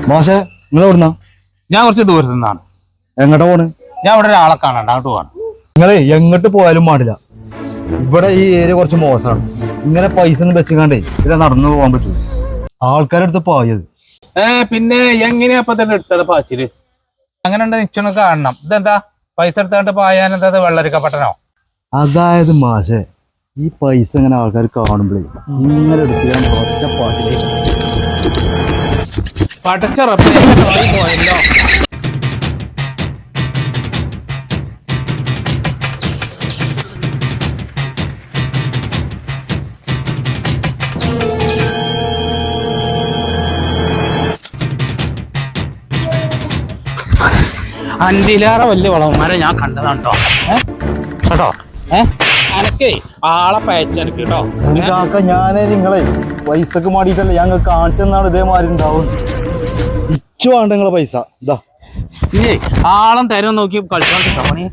മാഷെ നിങ്ങൾ എവിടുന്നാ? ഞാൻ കുറച്ച് ദൂരത്തു നിന്നാണ്. എങ്ങോട്ടാ പോണ്? ഞാൻ ഇവിടെ ഒരാളെ കാണണ്ട, അങ്ങോട്ട് പോവാണ്. നിങ്ങളെ എങ്ങോട്ട് പോയാലും പാടില്ല. ഇവിടെ ഈ ഏരിയ കുറച്ച് മോശമാണ്. ഇങ്ങനെ പൈസ ഒന്നും വെച്ചിക്കാണ്ടേ ഇവിടെ നടന്നു പോകാൻ പറ്റൂ. ആൾക്കാരെടുത്ത് പായത്. പിന്നെ എങ്ങനെയാ ഇപ്പൊ തന്നെ എടുത്തത് പാച്ചില്? അങ്ങനെ ഉണ്ട് നിച്ചണൊക്കെ കാണണം. ഇതെന്താ പൈസ എടുത്താണ്ട് പായാൻ എന്താ വെള്ളരിക്കപ്പെട്ടനോ? അതായത് മാഷെ ഈ പൈസ ഇങ്ങനെ ആൾക്കാർ കാണുമ്പോഴേ ഇങ്ങനെ എടുക്കാൻ ഒറ്റ പാച്ചിലേ പോയല്ലോ. അഞ്ചിലേറെ വലിയ വളവന്മാരെ ഞാൻ കണ്ടതാണ് കേട്ടോ. അനക്കേ ആളെ പയച്ചെനക്ക് കേട്ടോ. കാക്ക ഞാനേ നിങ്ങളെ പൈസക്ക് മാടിയിട്ടല്ലേ ഞങ്ങൾ കാണിച്ചെന്നാണ് ഇതേമാതിരി ഉണ്ടാവും. ഇച്ചു വേണ്ട നിങ്ങളെ പൈസ ഇതാ. ഇല്ലേ ആളം തരം നോക്കി കളിച്ചോണ്ടിട്ടോ പണി.